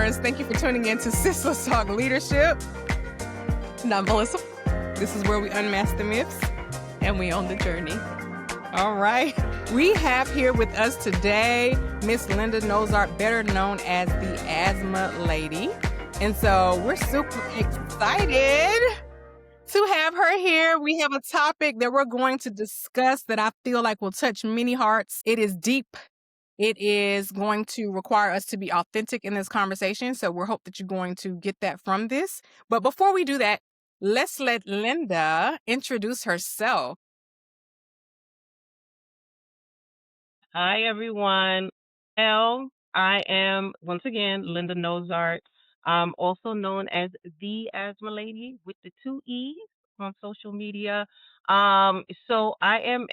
Burns. Thank you for tuning in to Sister Talk Leadership. And I'm Melissa. This is where we unmask the myths. And we own the journey. All right. We have here with us today Miss Linda Nozart, better known as the Asthma Lady. And so we're super excited to have her here. We have a topic that we're going to discuss that I feel like will touch many hearts. It is deep. It is going to require us to be authentic in this conversation. So we hope that you're going to get that from this. But before we do that, let's let Linda introduce herself. Hi, everyone. I am, once again, Linda Nozart, also known as Thee Asthma Lady with the 2 E's on social media. So I am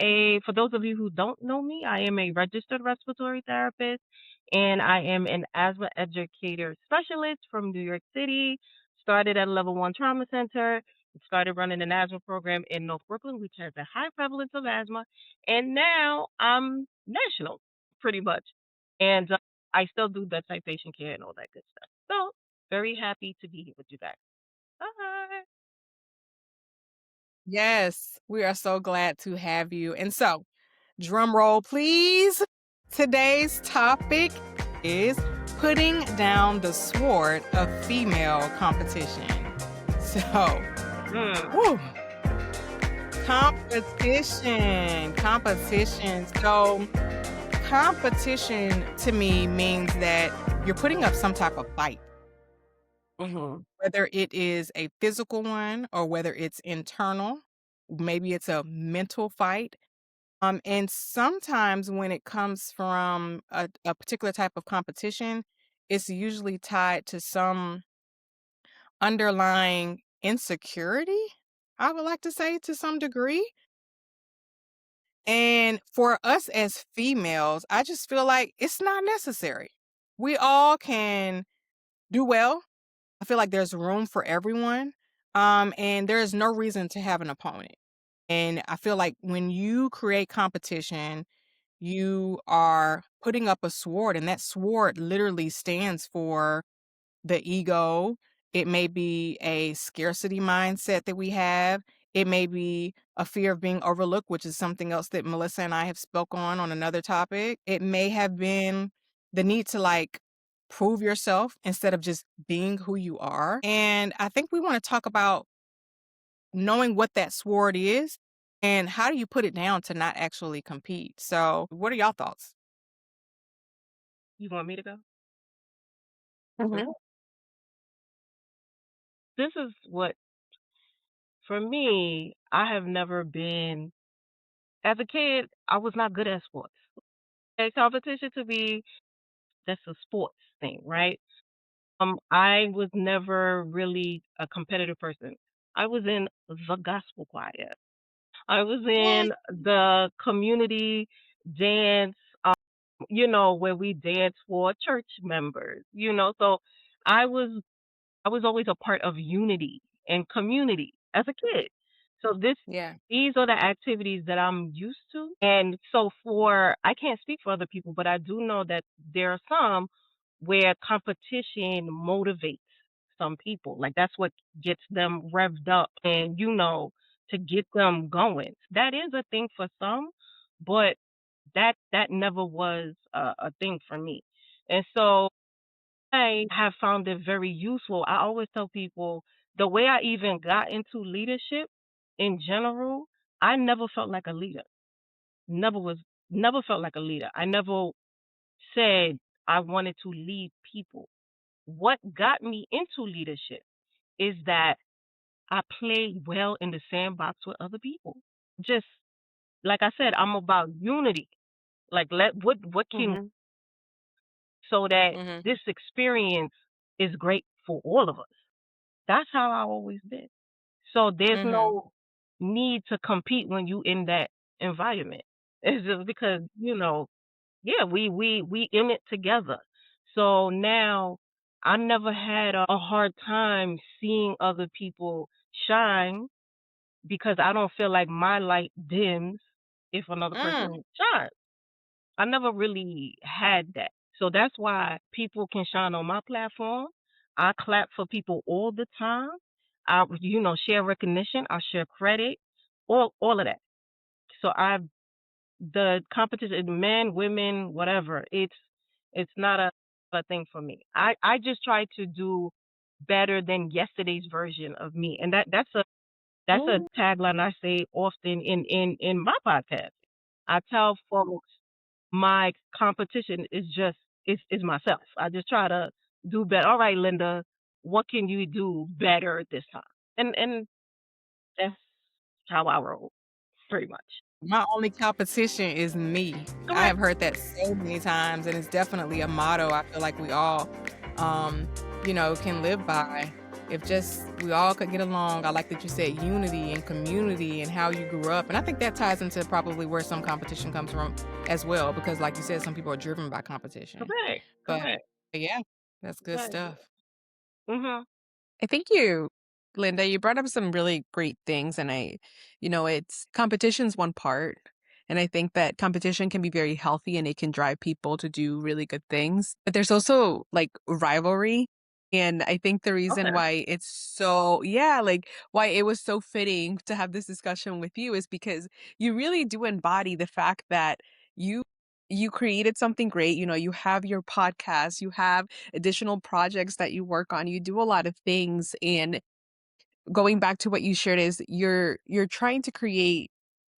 for those of you who don't know me, I am a registered respiratory therapist, and I am an asthma educator specialist from New York City. Started at a level 1 trauma center, started running an asthma program in North Brooklyn, which has a high prevalence of asthma. And now I'm national, pretty much. And I still do the citation care and all that good stuff. So very happy to be here with you guys. Bye. Yes, we are so glad to have you. And so, drum roll, please. Today's topic is putting down the sword of female competition. So, whew. Competition. So, competition to me means that you're putting up some type of fight. Whether it is a physical one or whether it's internal, maybe it's a mental fight. And sometimes when it comes from a particular type of competition, it's usually tied to some underlying insecurity, I would like to say, to some degree. And for us as females, I just feel like it's not necessary. We all can do well. I feel like there's room for everyone. And there is no reason to have an opponent. And I feel like when you create competition, you are putting up a sword, and that sword literally stands for the ego. It may be a scarcity mindset that we have. It may be a fear of being overlooked, which is something else that Melissa and I have spoke on another topic. It may have been the need to prove yourself instead of just being who you are. And I think we want to talk about knowing what that sword is and how do you put it down to not actually compete. So what are y'all thoughts? You want me to go? Mhm. This is what, for me, I have never been, as a kid, I was not good at sports. A competition to me, that's a sports thing, right? I was never really a competitive person. I was in the gospel choir. I was in the community dance, where we dance for church members, So I was I was always a part of unity and community as a kid. So Yeah. these are the activities that I'm used to. And so I can't speak for other people, but I do know that there are some where competition motivates some people. Like that's what gets them revved up and, to get them going. That is a thing for some, but that never was a thing for me. And so I have found it very useful. I always tell people the way I even got into leadership in general, I never felt like a leader. Never felt like a leader. I never said I wanted to lead people. What got me into leadership is that I played well in the sandbox with other people. Just like I said, I'm about unity. Like what can so that this experience is great for all of us. That's how I've always been. So there's no need to compete when you in that environment. It's just because, yeah, we in it together. So now I never had a hard time seeing other people shine because I don't feel like my light dims if another person shines. I never really had that. So that's why people can shine on my platform. I clap for people all the time. I, share recognition. I share credit, all of that. So the competition, men, women, whatever. It's not a thing for me. I just try to do better than yesterday's version of me, and that's a Ooh. tagline I say often in my podcast. I tell folks my competition is myself. I just try to do better. All right, Linda, what can you do better this time? And that's how I roll, pretty much. My only competition is me. I Correct. have heard that so many times, and it's definitely a motto I feel like we all, um, can live by. If just we all could get along. I like that you said unity and community and how you grew up. And I think that ties into probably where some competition comes from as well, because like you said, some people are driven by competition. Correct. But Correct. yeah, that's good Exactly. stuff. Mhm. I think you, Linda, you brought up some really great things. And it's competition's one part. And I think that competition can be very healthy and it can drive people to do really good things. But there's also like rivalry. And I think the reason Okay. why it's so, yeah, like why it was so fitting to have this discussion with you is because you really do embody the fact that you you created something great. You have your podcast, you have additional projects that you work on. You do a lot of things, and going back to what you shared is you're trying to create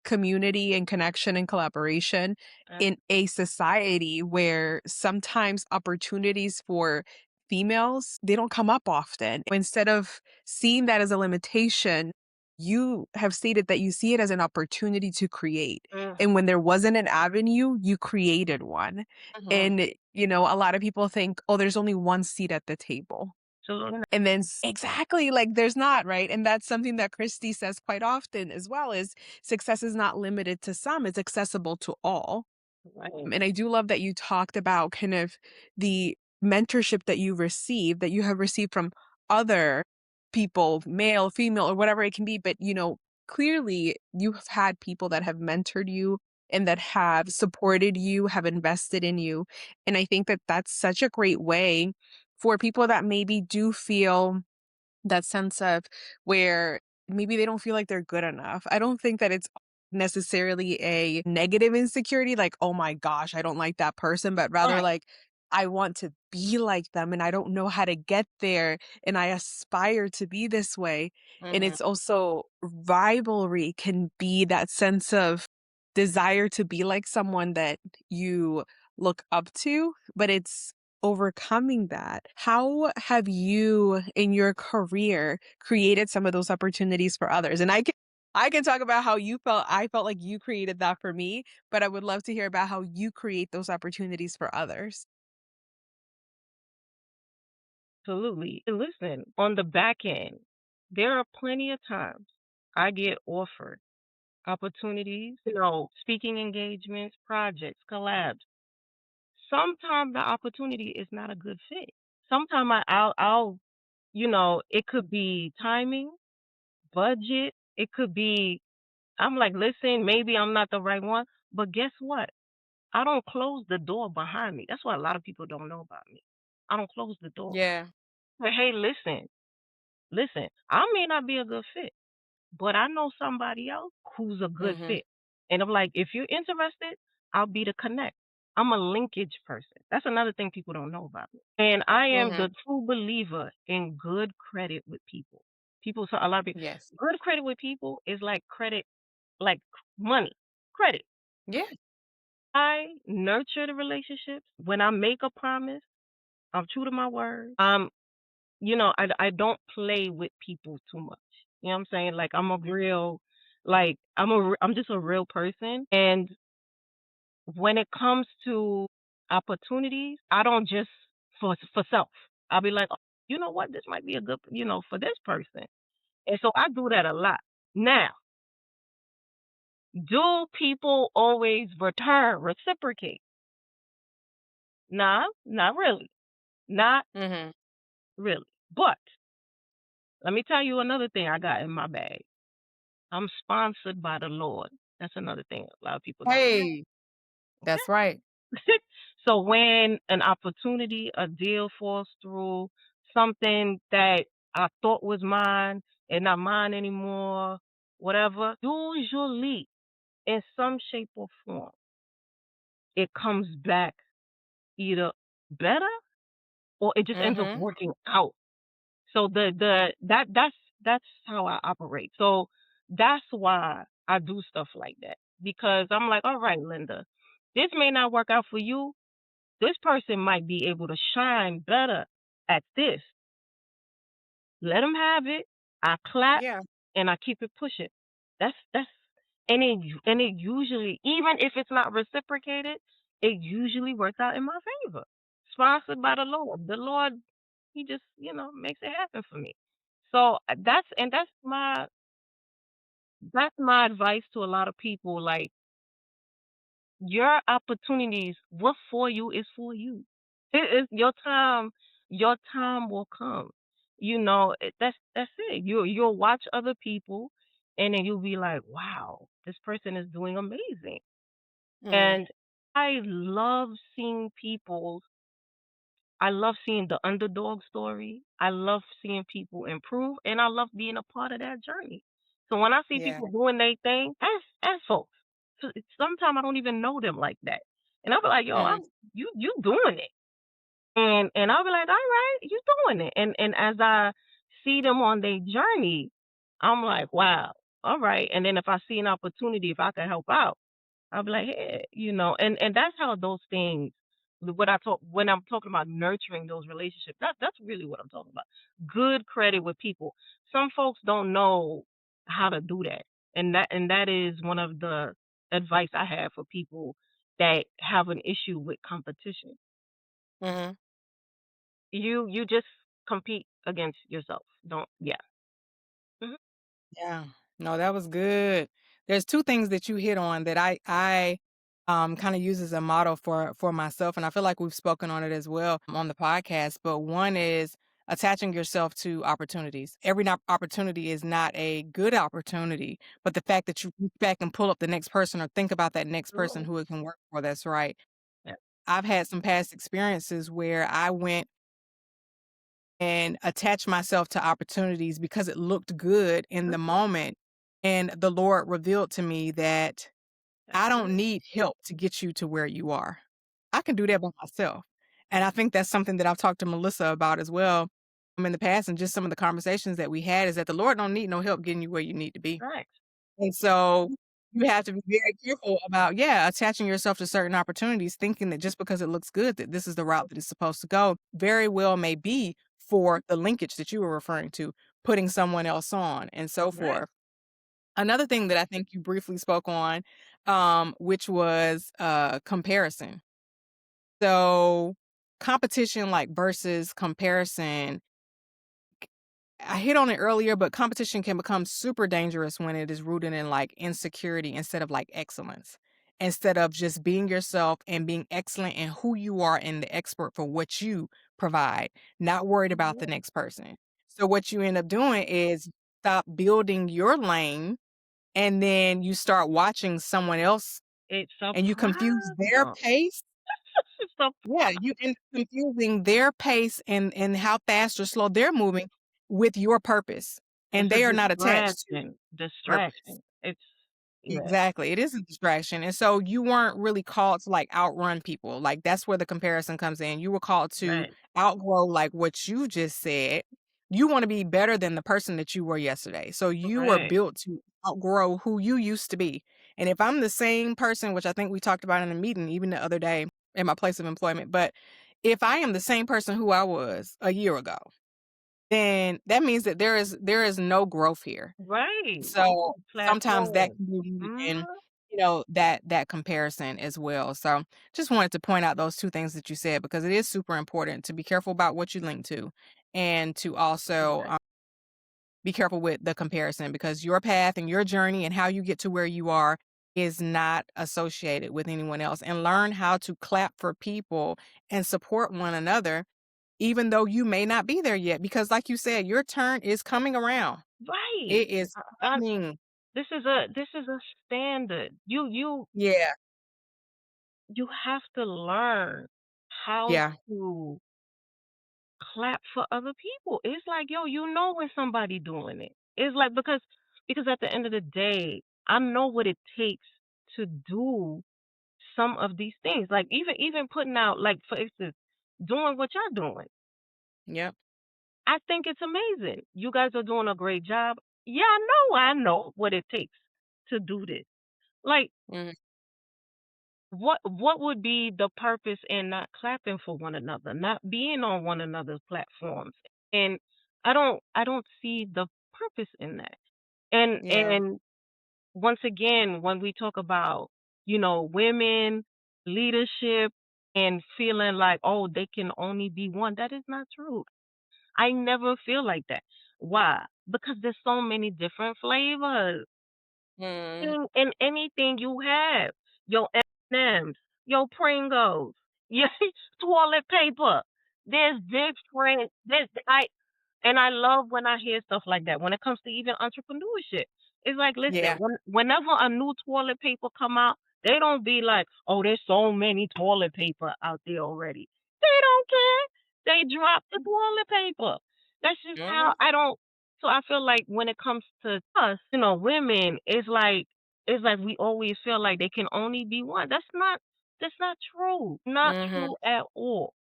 community and connection and collaboration Uh, in a society where sometimes opportunities for females they don't come up often. Instead of seeing that as a limitation, you have stated that you see it as an opportunity to create. mm, And when there wasn't an avenue, you created one. Mhm. And a lot of people think, oh, there's only one seat at the table. absolutely not. And then exactly, like, there's not, right? And that's something that Kristi says quite often as well, is success is not limited to some, it's accessible to all. Right. And I do love that you talked about kind of the mentorship that you have received from other people, male, female, or whatever it can be. But, clearly you've had people that have mentored you and that have supported you, have invested in you. And I think that that's such a great way for people that maybe do feel that sense of where maybe they don't feel like they're good enough. I don't think that it's necessarily a negative insecurity, like, oh my gosh, I don't like that person, but rather Right. like, I want to be like them and I don't know how to get there and I aspire to be this way. And Mhm. it's also rivalry can be that sense of desire to be like someone that you look up to, but it's overcoming that. How have you in your career created some of those opportunities for others? And I can talk about how you felt. I felt like you created that for me, but I would love to hear about how you create those opportunities for others. Absolutely. And listen, on the back end, there are plenty of times I get offered opportunities, speaking engagements, projects, collabs. Sometimes the opportunity is not a good fit. Sometimes I'll, it could be timing, budget. It could be, I'm like, listen, maybe I'm not the right one. But guess what? I don't close the door behind me. That's what a lot of people don't know about me. I don't close the door. Yeah. But hey, listen, I may not be a good fit, but I know somebody else who's a good Mhm. fit. And I'm like, if you're interested, I'll be the connect. I'm a linkage person. That's another thing people don't know about me. And I am Mhm. the true believer in good credit with people. So a lot of people, Yes. good credit with people is like credit, like money, credit. Yeah. I nurture the relationships. When I make a promise, I'm true to my word. I don't play with people too much. You know what I'm saying? Like I'm a real, like I'm just a real person. And when it comes to opportunities, I don't just for self. I'll be like, "Oh, you know what? This might be a good, for this person." And so I do that a lot. Now, do people always reciprocate? Nah, not really. Not Mhm. really. But let me tell you another thing I got in my bag. I'm sponsored by the Lord. That's another thing a lot of people don't know. Hey, that's right. Okay. So when an opportunity, a deal falls through, something that I thought was mine and not mine anymore, whatever, usually in some shape or form, it comes back either better or it just ends up Mhm. working out. So that's how I operate. So that's why I do stuff like that, because I'm like, all right, Linda, this may not work out for you. This person might be able to shine better at this. Let them have it. I clap Yeah. and I keep it pushing. That's and it usually, even if it's not reciprocated, it usually works out in my favor. Sponsored by the Lord. The Lord, He just makes it happen for me. So that's my advice to a lot of people. Like, your opportunities, what's for you is for you. It is your time. Your time will come. That's it. You'll watch other people, and then you'll be like, "Wow, this person is doing amazing." Mm. And I love seeing people. I love seeing the underdog story. I love seeing people improve, and I love being a part of that journey. So when I see Yeah. people doing their thing, as folks, sometimes I don't even know them like that, and I'll be like, "Yo, Mm. you doing it," and I'll be like, "All right, you doing it," and as I see them on their journey, I'm like, "Wow, all right." And then if I see an opportunity, if I can help out, I'll be like, "Hey," and that's how those things. What I talk when I'm talking about nurturing those relationships, that's really what I'm talking about. Good credit with people. Some folks don't know how to do that, and that is one of the advice I have for people that have an issue with competition. Mhm. You just compete against yourself. Don't, yeah. Mhm. Yeah. No, that was good. There's 2 things that you hit on that I kinda use as a model for myself, and I feel like we've spoken on it as well on the podcast, but one is attaching yourself to opportunities. Every opportunity is not a good opportunity, but the fact that you reach back and pull up the next person or think about that next person Absolutely. who it can work for, that's right. Yeah. I've had some past experiences where I went and attach myself to opportunities because it looked good in the Mhm. moment. And the Lord revealed to me that That's I don't it. need help to get you to where you are. I can do that by myself. And I think that's something that I've talked to Melissa about as well in the past, and just some of the conversations that we had is that the Lord don't need no help getting you where you need to be. Right. And so you have to be very careful about, yeah, attaching yourself to certain opportunities, thinking that just because it looks good that this is the route that it's supposed to go, very well may be for the linkage that you were referring to, putting someone else on and so Right. forth. Another thing that I think you briefly spoke on, which was comparison. So competition like versus comparison, I hit on it earlier, but competition can become super dangerous when it is rooted in like insecurity instead of like excellence. Instead of just being yourself and being excellent in who you are and the expert for what you provide, not worried about the Yeah. next person. So, what you end up doing is stop building your lane and then you start watching someone else It's a and you confuse their problem. pace. It's a Yeah, you end up confusing their pace and how fast or slow they're moving with your purpose, It's and a they are not attached to distraction. purpose. Distraction. It's yeah. Exactly, it is a distraction, and so you weren't really called to, like, outrun people, like, that's where the comparison comes in. You were called to Right. outgrow, like, what you just said. You wanna be better than the person that you were yesterday, so you were Right. built to outgrow who you used to be, and if I'm the same person, which I think we talked about in a meeting even the other day in my place of employment, but if I am the same person who I was a year ago, then that means that there is no growth here. Right. So, sometimes that Plateau. can be rooted in, Mhm. that comparison as well. So, just wanted to point out those 2 things that you said because it is super important to be careful about what you link to and to also, Right. be careful with the comparison because your path and your journey and how you get to where you are is not associated with anyone else, and learn how to clap for people and support one another even though you may not be there yet because like you said, your turn is coming around. Right. It is I coming. this is a standard. You Yeah. you have to learn. how Yeah. to clap for other people. It's like, yo, you know when somebody doing it. It's like because at the end of the day, I know what it takes to do some of these things. Like even putting out, like, for instance, doing what y'all doing. Yep. I think it's amazing. You guys are doing a great job. Yeah, I know what it takes to do this. Like, Mhm. what would be the purpose in not clapping for one another, not being on one another's platforms? And I don't see the purpose in that. And Yeah. and once again, when we talk about, women leadership and feeling like, oh, they can only be one, that is not true. I never feel like that. Why? Because there's so many different flavors Mm. in anything you have. Your M&Ms, your Pringles, your toilet paper. There's different. I love when I hear stuff like that. When it comes to even entrepreneurship, it's like, listen, Yeah. whenever a new toilet paper come out, they don't be like, oh, there's so many toilet paper out there already. They don't care. They drop the toilet paper. That's just how Mhm. I don't. So I feel like when it comes to us, women, it's like we always feel like they can only be one. That's not true. Not Mhm. true at all.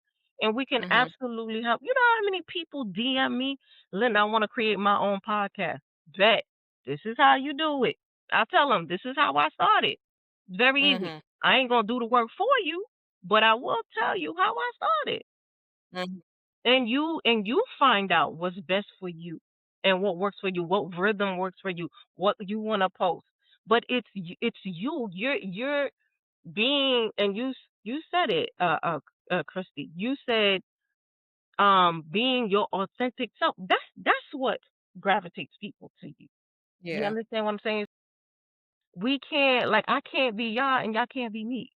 And we can Mhm. absolutely help. You know how many people DM me, Linda, I want to create my own podcast. Bet. This is how you do it. I tell them, this is how I started. Very easy. Mhm. I ain't going to do the work for you, but I will tell you how I started. Mhm. And you find out what's best for you and what works for you, what rhythm works for you, what you want to post. But it's you. You're being, and you said it, Kristi. You said being your authentic self. That's what gravitates people to you. You Yeah. understand what I'm saying? We can't, like, I can't be y'all and y'all can't be me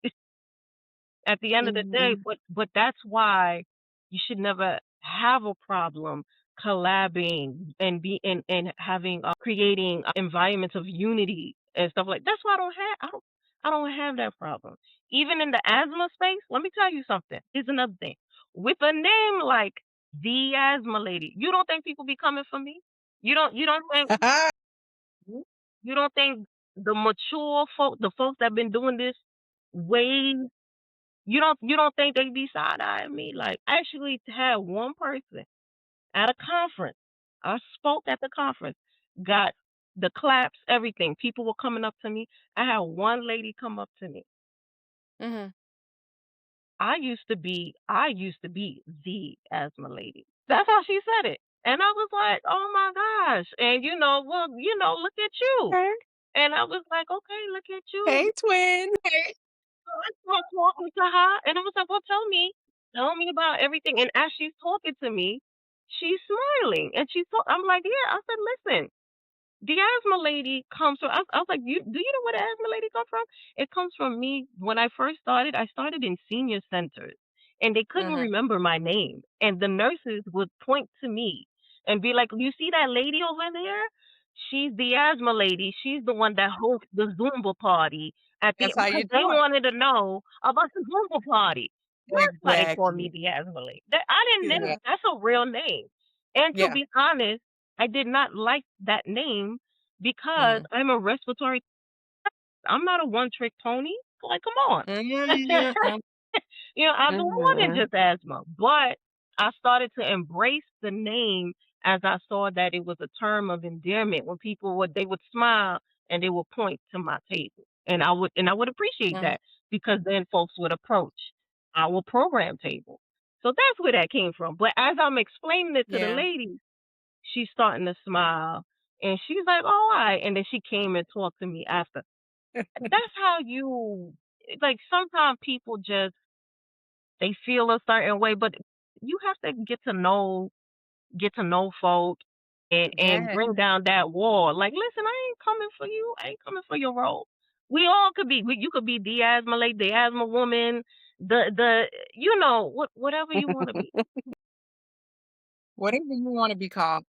at the end of the day. Mhm. But that's why you should never have a problem collabing and having creating environments of unity and stuff like. That's why I don't have that problem. Even in the asthma space, let me tell you something. Here's another thing. With a name like the Asthma Lady, you don't think people be coming for me? You don't think the mature folk, the folks that been doing this way, you don't think they be side eyeing me? Like, I actually had one person at a conference. I spoke at the conference, got the claps, everything. People were coming up to me. I had one lady come up to me. Mhm. I used to be the asthma lady. That's how she said it. And I was like, oh my gosh. And well, look at you. Okay. And I was like, okay, look at you. Hey, twin. So I started talking to her, and I was like, well, tell me about everything. And as she's talking to me, she's smiling, and I'm like, yeah. I said, listen, the asthma lady comes from. I was like, do you know where the asthma lady comes from? It comes from me. When I first started, I started in senior centers, and they couldn't Mhm. remember my name, and the nurses would point to me and be like, you see that lady over there? She's the asthma lady. She's the one that hosts the Zumba party That's how because you they do it. wanted to know about the Zumba party. That's why they called me Exactly. the asthma lady. I didn't know Yeah. that's a real name. And to Yeah. be honest, I did not like that name because Mhm. I'm a respiratory. I'm not a one trick pony. Like, come on. Mhm. I don't want it Mhm. just asthma. But I started to embrace the name as I saw that it was a term of endearment when they would smile and they would point to my table. And I would appreciate Mhm. that because then folks would approach our program table. So that's where that came from. But as I'm explaining it to the Yeah. ladies, she's starting to smile and she's like, "Oh, all right." And then she came and talked to me after. That's how like, sometimes people just they feel a certain way, but you have to get to know folk and Yeah. bring down that wall. Like, listen, I ain't coming for you. I ain't coming for your role. We all could be. You could be the asthma lady, the asthma woman, the whatever you want to be. Whatever you wanna be called.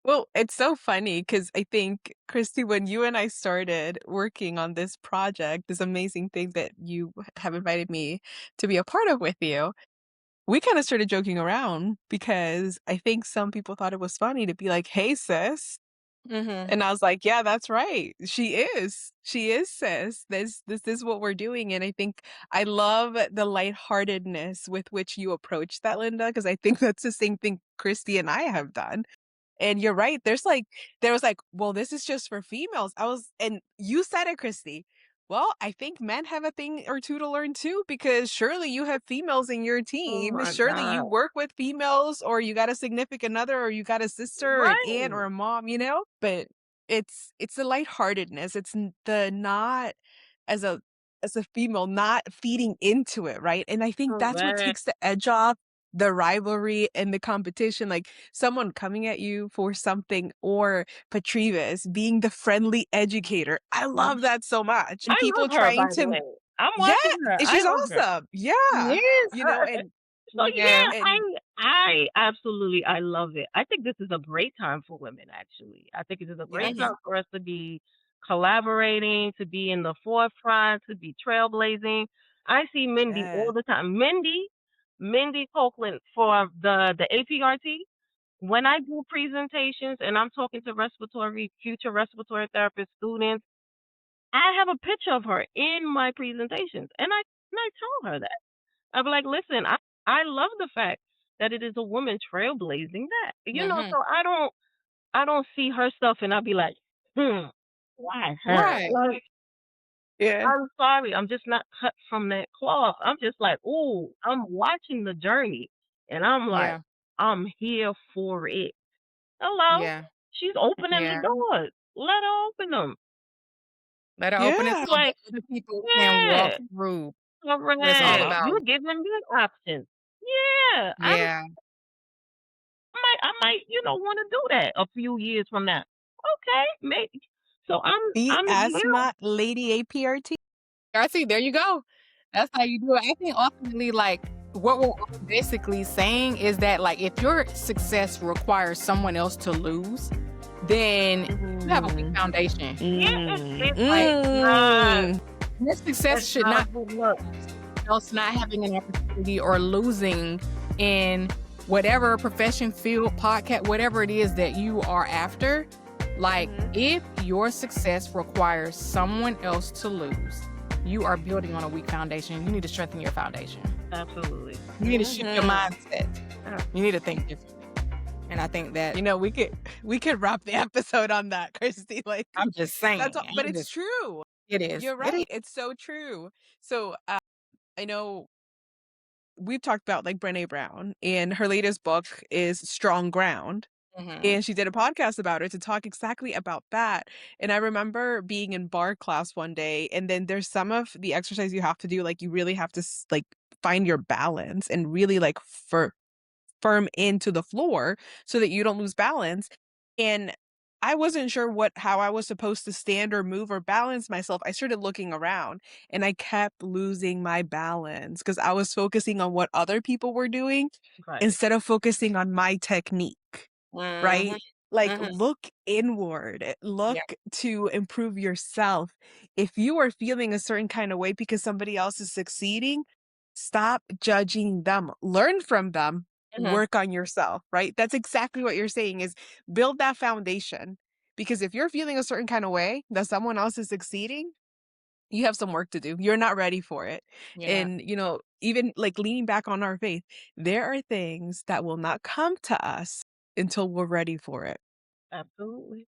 Well, it's so funny because I think, Christy, when you and I started working on this project, this amazing thing that you have invited me to be a part of with you, we kinda started joking around because I think some people thought it was funny to be like, "Hey, sis." Mhm. And I was like, "Yeah, that's right. She is. She is, sis. This is what we're doing." And I think I love the lightheartedness with which you approach that, Linda, because I think that's the same thing Christy and I have done. And you're right, there was like, "Well, this is just for females." And you said it, Christy. Well, I think men have a thing or 2 to learn too, because surely you have females in your Oh team. my Surely you God. work with females, or you got a significant other, or you got a sister or an aunt or Right. a mom, you know? But it's the lightheartedness. It's the not as a female, not feeding into it, right? And I think that's what Correct. takes the edge off the rivalry and the competition, like someone coming at you for something, or Patrivis being the friendly educator. I love that so much. I And people love her, trying by the to way. I'm yeah, watching her. and I she's love her. awesome. Yeah. Yes. You know, and So yeah, Yeah. and I absolutely I love it. I think this is a great time for women actually. I think it is a great yes. Mhm. time for us to be collaborating, to be in the forefront, to be trailblazing. I see Mindy Yeah. all the time. Mindy Copeland for the APRT. When I do presentations and I'm talking to respiratory future respiratory therapist students, I have a picture of her in my presentations, and I tell her that. I'm like, listen, I love the fact that it is a woman trailblazing that. Mhm. So I don't see her stuff and I'll be like, why her? Right. Like, Yeah. I'm sorry, I'm just not cut from that cloth. I'm just like, ooh, I'm watching the journey and I'm like, Yeah. I'm here for it. Hello. Yeah. She's opening the Yeah. doors. Let her open them. Let her open it Yeah. I'm so that like, other people can walk yeah, through what it's all Yeah. correct. about. You're giving good options. Yeah, Yeah. I might, want to do that a few years from now. Okay, maybe. So The I'm here. asthma lady APRT. I see, there you go. That's how you do it. I think ultimately, like, what we're all basically saying is that, like, if your success requires someone else to lose, then you have a weak Mm. foundation. Yeah, Mm. Like, Mm. your success it's should not a not good look. be else not having an opportunity or losing in whatever profession, field, podcast, whatever it is that you are after. Like, Mhm. if your success requires someone else to lose, you are building on a weak foundation. You need to strengthen your foundation. Absolutely. You need to shift your Mhm. mindset. Yeah, You need to think differently. And I think that You know, we could wrap the episode on that, Christy. Like I'm just that's saying. all, but it's true. It is. You're It is. right. It's so true. So I know we've talked about like Brené Brown, and her latest book is Strong Ground. Mhm. And she did a podcast about it to talk exactly about that. And I remember being in bar class one day, and then there's some of the exercise you have to do, like you really have to like find your balance and really like firm into the floor so that you don't lose balance. And I wasn't sure how I was supposed to stand or move or balance myself. I started looking around and I kept losing my balance because I was focusing on what other people were doing right. instead of focusing on my technique. Mhm. Right? Like, Mhm. look inward, look Yeah. to improve yourself. If you are feeling a certain kind of way because somebody else is succeeding, stop judging them. Learn from them, Mhm. work on yourself, right? That's exactly what you're saying is build that foundation. Because if you're feeling a certain kind of way that someone else is succeeding, you have some work to do. You're not ready for it. You're not. And, even like leaning back on our faith, there are things that will not come to us until we're ready for it. Absolutely.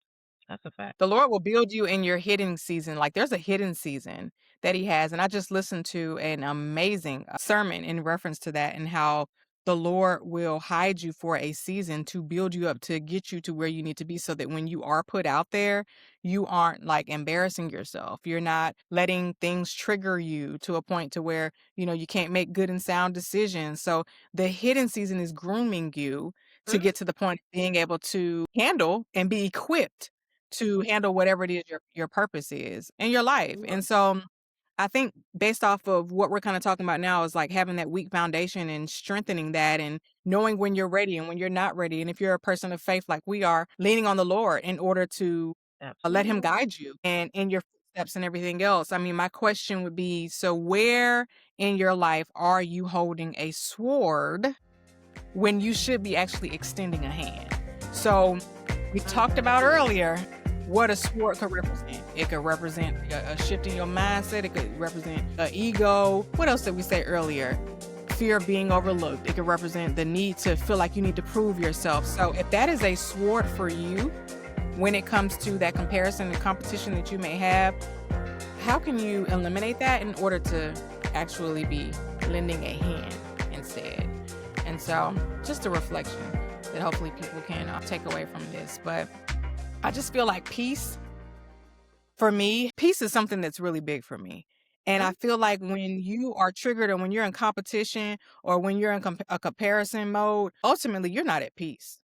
That's a fact. The Lord will build you in your hidden season. Like, there's a hidden season that He has. And I just listened to an amazing sermon in reference to that, and how the Lord will hide you for a season to build you up, to get you to where you need to be, so that when you are put out there, you aren't like embarrassing yourself. You're not letting things trigger you to a point to where, you can't make good and sound decisions. So the hidden season is grooming you to Mhm. get to the point of being able to handle and be equipped to handle whatever it is your purpose is in your life. Yeah, And so I think based off of what we're kind of talking about now is like having that weak foundation and strengthening that, and knowing when you're ready and when you're not ready. And if you're a person of faith like we are, leaning on the Lord in order to let Him absolutely. guide you and in your steps and everything else. I mean, my question would be, so where in your life are you holding a sword when you should be actually extending a hand? So we talked about earlier what a sword could represent. It could represent a shift in your mindset. It could represent an ego. What else did we say earlier? Fear of being overlooked. It could represent the need to feel like you need to prove yourself. So if that is a sword for you when it comes to that comparison and competition that you may have, how can you eliminate that in order to actually be lending a hand instead? And so just a reflection that hopefully people can take away from this. But I just feel like peace, for me, peace is something that's really big for me. And I feel like when you are triggered or when you're in competition or when you're in a comparison mode, ultimately you're not at peace.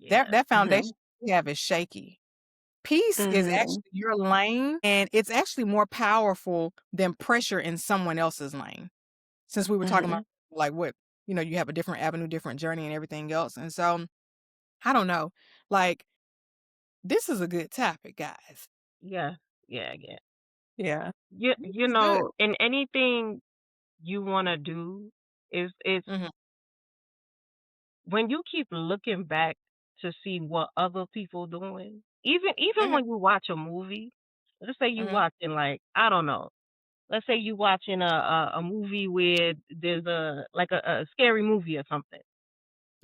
That Yeah. that Mhm. foundation you have is shaky. Peace is Mhm. actually your lane, and it's actually more powerful than pressure in someone else's lane. Since we were talking about Mhm. like what, you have a different avenue, different journey and everything else. And so I don't know. Like, this is a good topic, guys. Yeah. Yeah. Yeah. Yeah. This is good. In anything you want to do, is Mhm. when you keep looking back to see what other people doing, even Mhm. when you watch a movie, let's say you Mhm. watching like, I don't know, let's say you watching a movie where there's a scary movie or something.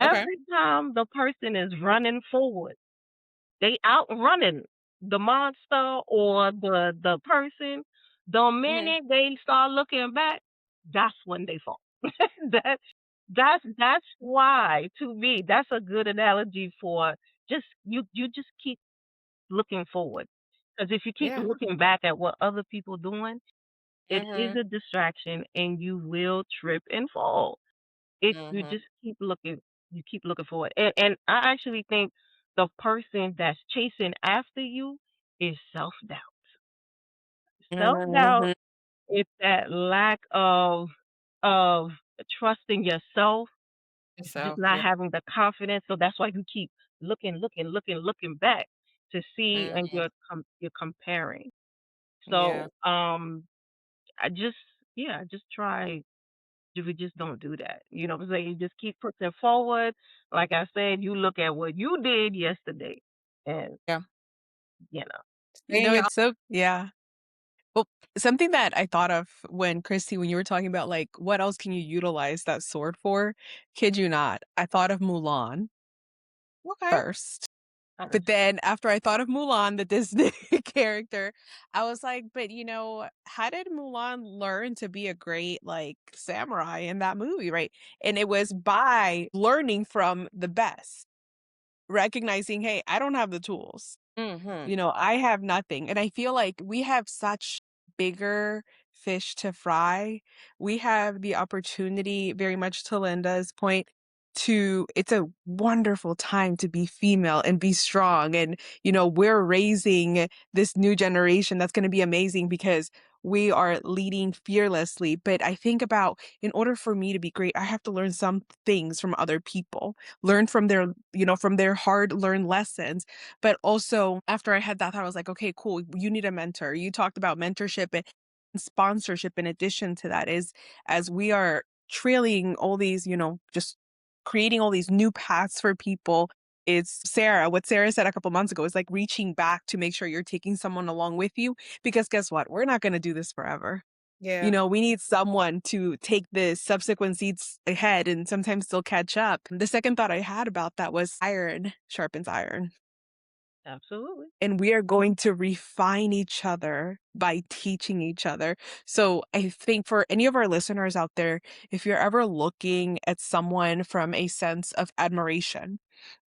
Okay. Every time the person is running forward, they outrunning the monster or the person. The Mhm. minute they start looking back, that's when they fall. that that's why, to me, that's a good analogy for just you just keep looking forward. Because if you keep Yeah. looking back at what other people doing, it is Mhm. a distraction and you will trip and fall if you Mhm. just keep looking forward. And I actually think the person that's chasing after you is self doubt. Self doubt Mhm. is that lack of trusting yourself, just So, not yeah. having the confidence. So that's why you keep looking back to see, and Mhm. you're comparing. Yeah. So I just yeah, just try. We just don't do that. You know what I'm saying? You just keep pushing forward. Like I said, you look at what you did yesterday, and Yeah. you know, You Stay in know, your it's so yeah. Well, something that I thought of when Christy, when you were talking about like what else can you utilize that sword for? Kid you not, I thought of Mulan okay. first. But understand. then after I thought of Mulan, the Disney character, I was like, but how did Mulan learn to be a great like samurai in that movie, right? And it was by learning from the best, recognizing, hey, I don't have the tools. Mhm. I have nothing. And I feel like we have such bigger fish to fry. We have the opportunity, very much to Linda's point, it's a wonderful time to be female and be strong. And, we're raising this new generation that's going to be amazing because we are leading fearlessly. But I think about in order for me to be great, I have to learn some things from other people, learn from their hard learned lessons. But also, after I had that thought, I was like, okay, cool. You need a mentor. You talked about mentorship and sponsorship in addition to that is as we are trailing all these, just creating all these new paths for people. It's what Sarah said a couple months ago is like reaching back to make sure you're taking someone along with you because guess what? We're not going to do this forever. Yeah. We need someone to take the subsequent seats ahead and sometimes still catch up. The second thought I had about that was iron sharpens iron. Absolutely. And we are going to refine each other by teaching each other. So I think for any of our listeners out there, if you're ever looking at someone from a sense of admiration,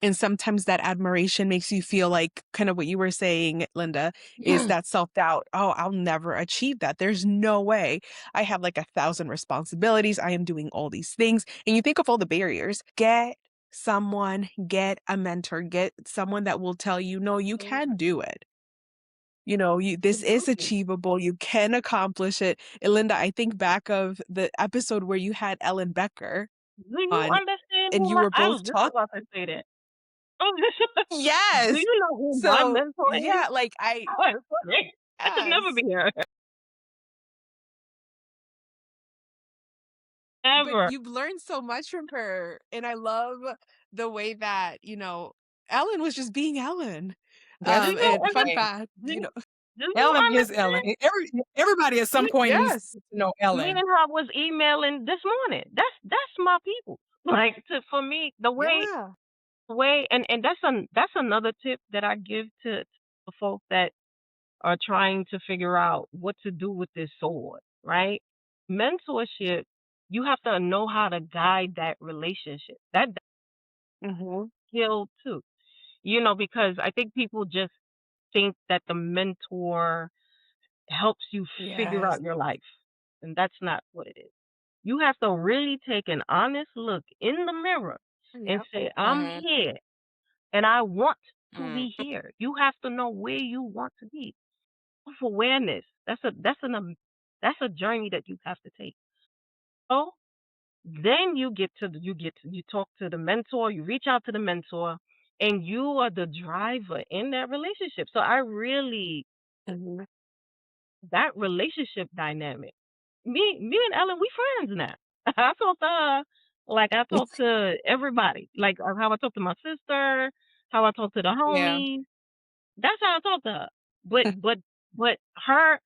and sometimes that admiration makes you feel like kind of what you were saying, Linda, is that self-doubt. Oh, I'll never achieve that. There's no way. I have like 1,000 responsibilities. I am doing all these things. And you think of all the barriers. Get a mentor, get someone that will tell you, no, you Mhm. can do it. This is Absolutely. achievable. You can accomplish it. And Linda, I think back of the episode where you had Ellen Becker Do you on understand and who you my? were I was both just talking. about to say that. I'm just, do Yes. you know who my So mentor is? yeah, like I That's funny. I could never Yes. be her. But Ever. you've learned so much from her, and I love the way that, Ellen was just being Ellen. That's Do you And ever fun right. fact, do you do you Ellen is Ellen. understand? Everybody at some Me point needs yes. to know me Ellen. and her was emailing this morning. That's my people. Like for me, Yeah. the way and that's another tip that I give to the folks that are trying to figure out what to do with this sword, right? Mentorship, you have to know how to guide that relationship. That's Mhm. skill too. Because I think people just think that the mentor helps you figure Yes. out your life. And that's not what it is. You have to really take an honest look in the mirror and Yep. say, I'm Mhm, here and I want to mm, be here. You have to know where you want to be. Self awareness. That's a journey that you have to take. So then you talk to the mentor, you reach out to the mentor, and you are the driver in that relationship. So I really Mhm. that relationship dynamic. Me and Ellen, we friends now. I talk to her like I talk to everybody. Like how I talk to my sister, how I talk to the yeah, homies. That's how I talk to her. But her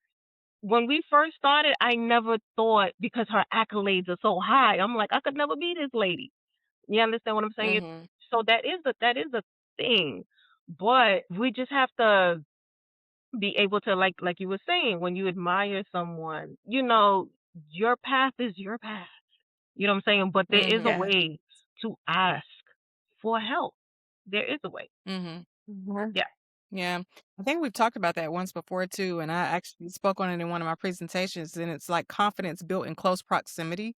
when we first started, I never thought because her accolades are so high. I'm like, I could never be this lady. You understand what I'm saying? mhm, So that is a thing. But we just have to be able to like you were saying, when you admire someone, your path is your path. You know what I'm saying? But there is a mhm, Yeah. way to ask for help. There is a way. mhm. Mhm. Yeah. Yeah, I think we've talked about that once before too, and I actually spoke on it in one of my presentations, and it's like confidence built in close proximity.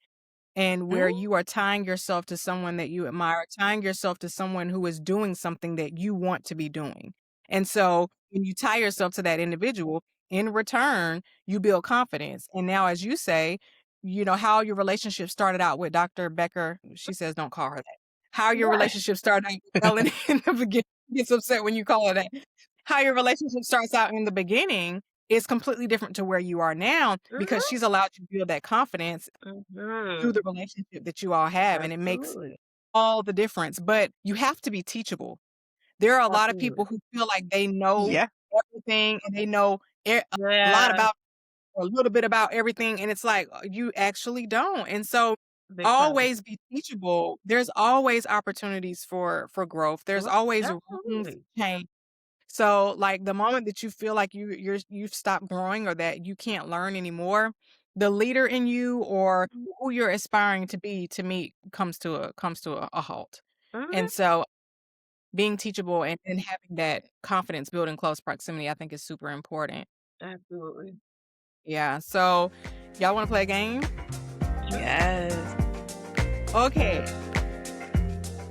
And where Mhm. you are tying yourself to someone that you admire, tying yourself to someone who is doing something that you want to be doing. And so when you tie yourself to that individual, in return, you build confidence. And now, as you say, how your relationship started out with Dr. Becker, she says don't call her that. How your Right. relationship started out with Ellen in the beginning, gets upset when you call her that. How your relationship starts out in the beginning is completely different to where you are now because Mhm. she's allowed you to build that confidence through the Mhm. relationship that you all have, and it makes Absolutely. all the difference, but you have to be teachable. There are a lot of people Absolutely. who feel like they know Yeah. everything and they know a lot Yeah. about or a little bit about everything, and it's like, you actually don't, and so Big time. always be teachable. There's always opportunities for growth. There's Right. always room for Absolutely. change. So, like, the moment that you feel like you've stopped growing or that you can't learn anymore, the leader in you or who you're aspiring to be, to me, comes to a halt. And Mhm. so being teachable and having that confidence built in close proximity, I think is super important. Absolutely. Yeah. So y'all want to play a game? Sure. Yes. Okay.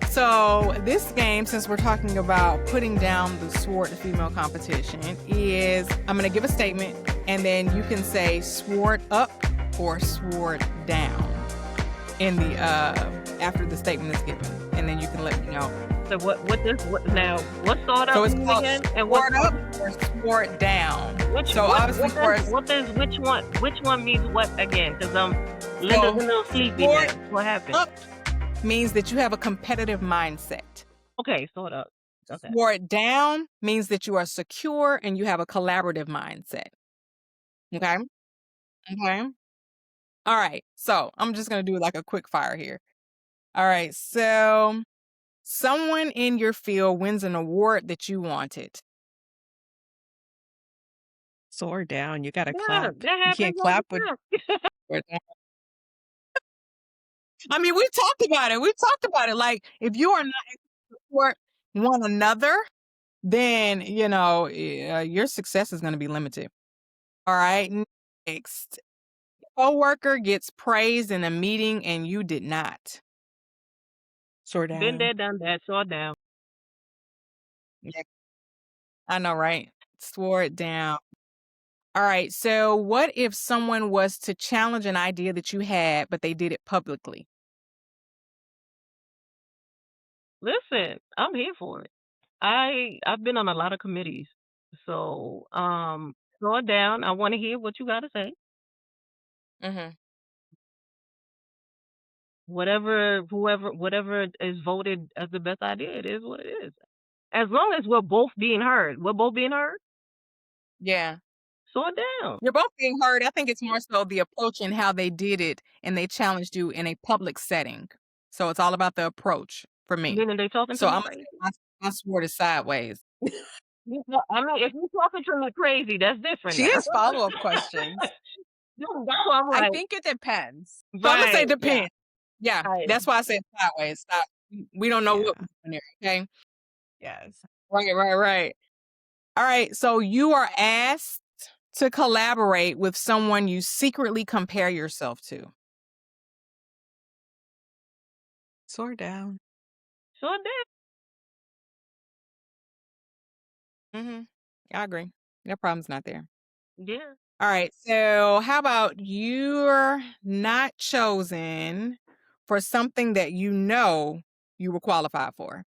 So this game, since we're talking about putting down the sword to female competition, is I'm going to give a statement and then you can say sword up or sword down in the after the statement is given, and then you can let me know. So what now? What sort So up it's mean called again? And what sword up or sword down. which So obviously for us, what does which one means what again? Because Linda's so a little sleepy sword now. What happened? up means that you have a competitive mindset. Okay, sort of. Okay. Sword down means that you are secure and you have a collaborative mindset. Okay. Okay. All right. So I'm just going to do like a quick fire here. All right. So someone in your field wins an award that you wanted. Sword down. You gotta Yeah, clap. that You happens can't all the clap with time. Sword down. I mean, we've talked about it. We've talked about it. Like, if you are not able to support one another, then, your success is going to be limited. All right. Next, coworker gets praised in a meeting and you did not. sword Been down. there, done that, saw down. Yeah, I know, right? Swore it down. All right. So, what if someone was to challenge an idea that you had, but they did it publicly? Listen, I'm here for it. I've been on a lot of committees. So, Slow it down. I want to hear what you got to say. Mhm. Whatever is voted as the best idea, it is what it is. As long as we're both being heard. We're both being heard. Yeah. Slow it down. You're both being heard. I think it's more so the approach and how they did it, and they challenged you in a public setting. So it's all about the approach for me. Meaning they talking to So me Imma crazy. say my sword is sideways. I mean, if you talking to me crazy, that's different She now. has follow-up questions. No, that's why I'm I like, think it depends. So Imma say right, Yeah. depends. Yeah, right. that's why I said sideways. Stop. We don't know what Yeah. we're doing there, okay? Yes. Right, right, right. Alright, so you are asked to collaborate with someone you secretly compare yourself to. Slow down. Slow it down. Mhm. I agree. That problem's not there. Yeah. Alright, so how about you're not chosen for something that you know you were qualified for?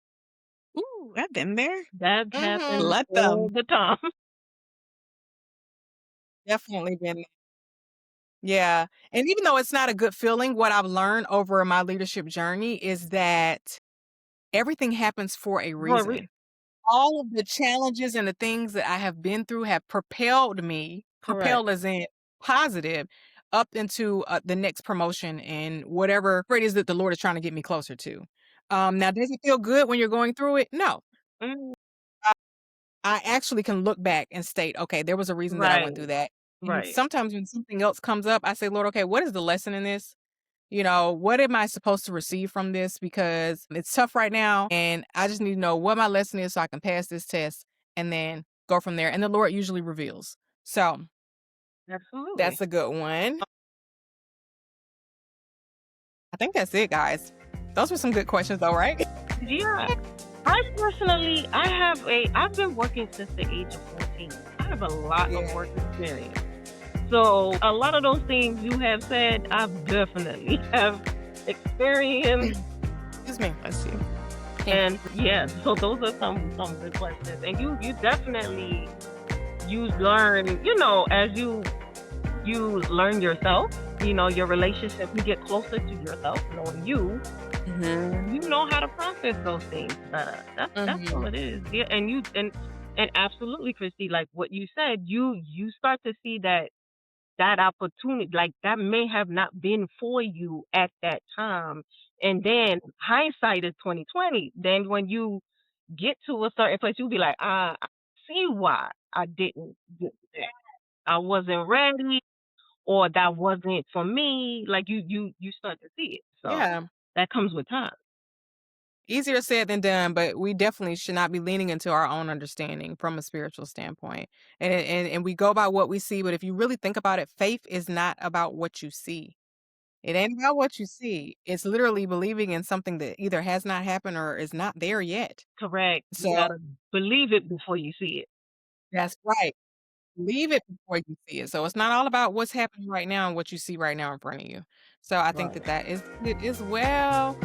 Ooh, I've been there. That Mhm. happens Let all them. the time. Definitely been. Yeah, and even though it's not a good feeling, what I've learned over my leadership journey is that everything happens for a For reason. All of the challenges and the things that I have been through have propelled me, correct. propelled as in positive, up into the next promotion and whatever it is that the Lord is trying to get me closer to. Now, does it feel good when you're going through it? No. Mm, I actually can look back and state, okay, there was a reason that I right, went through that. And right. sometimes when something else comes up, I say, Lord, okay, what is the lesson in this? You know, what am I supposed to receive from this? Because it's tough right now. And I just need to know what my lesson is so I can pass this test and then go from there. And the Lord usually reveals. So Absolutely. that's a good one. I think that's it, guys. Those were some good questions, though, right? Yeah. I've been working since the age of 14. I have a lot of Yeah. work experience. So a lot of those things you have said, I've definitely have experienced. Excuse me. Bless you. And yeah, so those are some good questions. And you definitely you learn, as you learn yourself, your relationship, you get closer to yourself, knowing you, Mm-hmm. you know how to process those things better. That's all Mm-hmm. it is. Yeah, and absolutely, Kristi, like what you said, you start to see that opportunity, like that may have not been for you at that time. And then hindsight is 2020. Then when you get to a certain place, you'll be like, I see why I didn't get that. I wasn't ready, or that wasn't for me. Like you start to see it. So Yeah. that comes with time. Easier said than done, but we definitely should not be leaning into our own understanding from a spiritual standpoint. And we go by what we see, but if you really think about it, faith is not about what you see. It ain't about what you see. It's literally believing in something that either has not happened or is not there yet. Correct. You So gotta believe it before you see it. that's right. Leave it before you see it. So it's not all about what's happening right now and what you see right now in front of you. So I think Right. that that is it as well.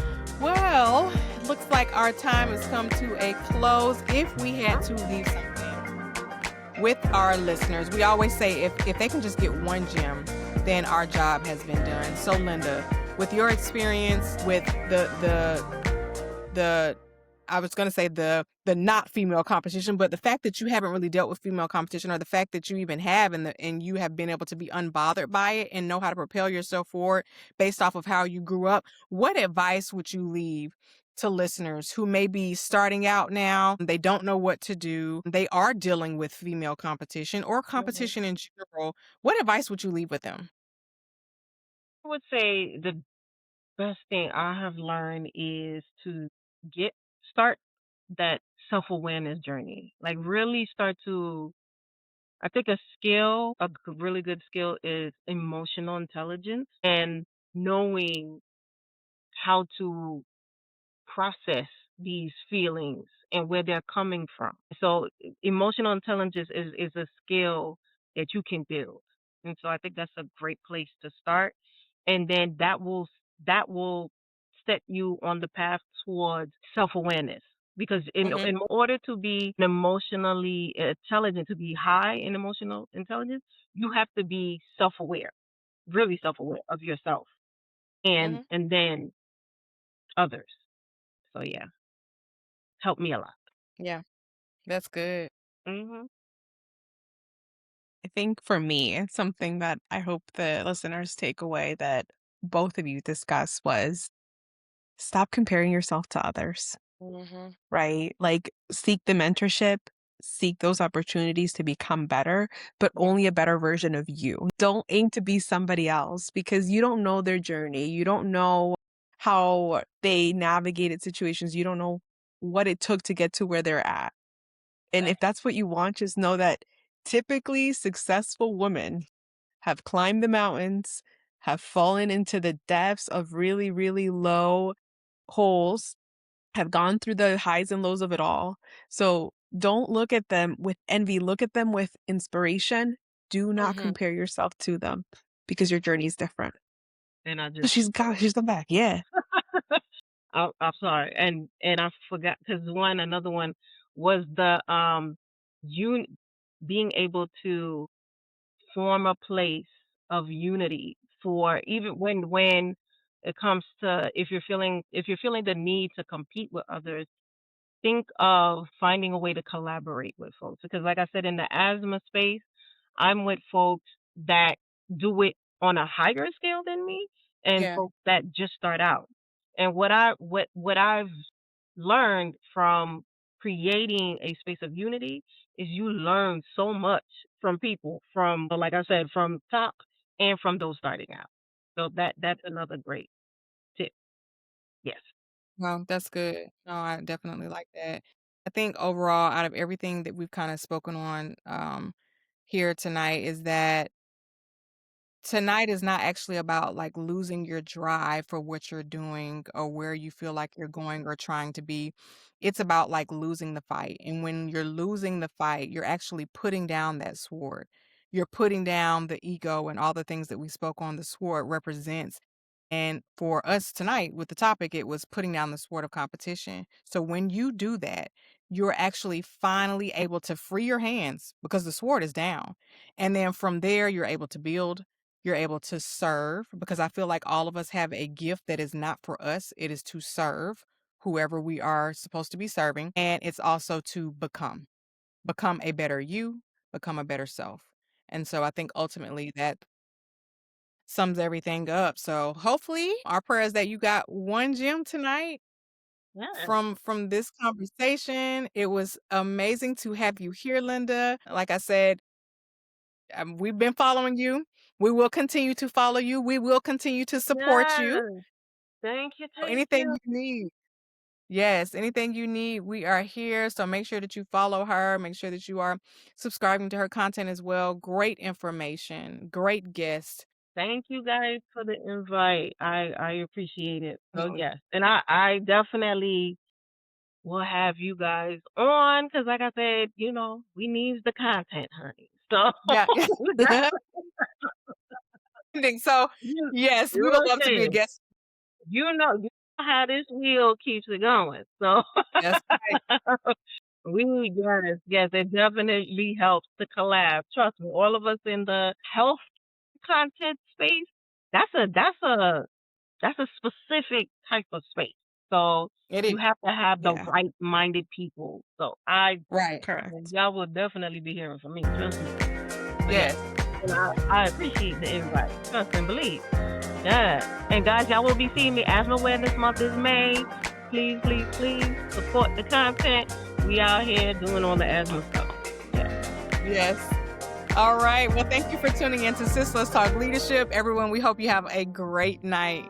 Well, it looks like our time has come to a close. If we had to leave something with our listeners, we always say if they can just get one gem, then our job has been done. So Linda, with your experience with the I was going to say the not female competition, but the fact that you haven't really dealt with female competition, or the fact that you even have, and you have been able to be unbothered by it and know how to propel yourself forward based off of how you grew up, what advice would you leave to listeners who may be starting out now? They don't know what to do. They are dealing with female competition or Mhm. competition in general. What advice would you leave with them? I would say the best thing I have learned is to get start that self-awareness journey. Like really start to I think really good skill is emotional intelligence and knowing how to process these feelings and where they're coming from. So emotional intelligence is a skill that you can build. And so I think that's a great place to start. And then that will set you on the path towards self-awareness. because in order to be emotionally intelligent, to be high in emotional intelligence, you have to be self-aware, really self-aware of yourself, and Mhm. then others. So yeah, helped me a lot. Yeah, that's good. Hmm. I think for me, it's something that I hope the listeners take away that both of you discussed was stop comparing yourself to others, Mhm. right? Like, seek the mentorship, seek those opportunities to become better, but Yeah. only a better version of you. Don't aim to be somebody else because you don't know their journey. You don't know how they navigated situations. You don't know what it took to get to where they're at. And if that's what you want, just know that typically successful women have climbed the mountains, have fallen into the depths of really, really low holes, have gone through the highs and lows of it all. So don't look at them with envy, look at them with inspiration. Do not Mhm. compare yourself to them because your journey is different. And I So just, she's come back. Yeah. I'm sorry, and I forgot because another one was the you being able to form a place of unity for even when it comes to if you're feeling the need to compete with others, think of finding a way to collaborate with folks. Because, like I said, in the asthma space, I'm with folks that do it on a higher scale than me, and Yeah. folks that just start out. And what I've learned from creating a space of unity is you learn so much from people from, like I said, from top and from those starting out. So that's another great tip. Yes. No, that's good. No, I definitely like that. I think overall, out of everything that we've kind of spoken on here tonight, is that tonight is not actually about like losing your drive for what you're doing or where you feel like you're going or trying to be. It's about like losing the fight. And when you're losing the fight, you're actually putting down that sword. You're putting down the ego and all the things that we spoke on the sword represents. And for us tonight with the topic, it was putting down the sword of competition. So when you do that, you're actually finally able to free your hands because the sword is down. And then from there, you're able to build, you're able to serve because I feel like all of us have a gift that is not for us. It is to serve whoever we are supposed to be serving. And it's also to become a better you, become a better self. And so I think ultimately that sums everything up. So hopefully our prayer is that you got one gem tonight Yeah. from this conversation. It was amazing to have you here, Linda. Like I said, we've been following you. We will continue to follow you. We will continue to support you. Yes. Thank you. So Thank anything you. you need. Yes, anything you need, we are here. So make sure that you follow her. Make sure that you are subscribing to her content as well. Great information, great guest. Thank you guys for the invite. I appreciate it. So No, yes, and I definitely will have you guys on because, like I said, we need the content, honey. So yeah. we got So you. yes, we You would love to be a understand? guest. You know how this wheel keeps it going. So That's right. yes, it definitely helps to collab. Trust me, all of us in the health content space. That's a specific type of space. So It you is. have to have the Yeah. right-minded people. So Right. Correct. y'all will definitely be hearing from me. Trust me. So yes, Yes. and I appreciate the invite. Trust and believe. Yeah. And guys, y'all will be seeing me. Asthma Awareness Month is May. Please, please, please support the content. We out here doing all the asthma stuff. Yeah. Yes. All right. Well, thank you for tuning in to Sis Let's Talk Leadership. Everyone, we hope you have a great night.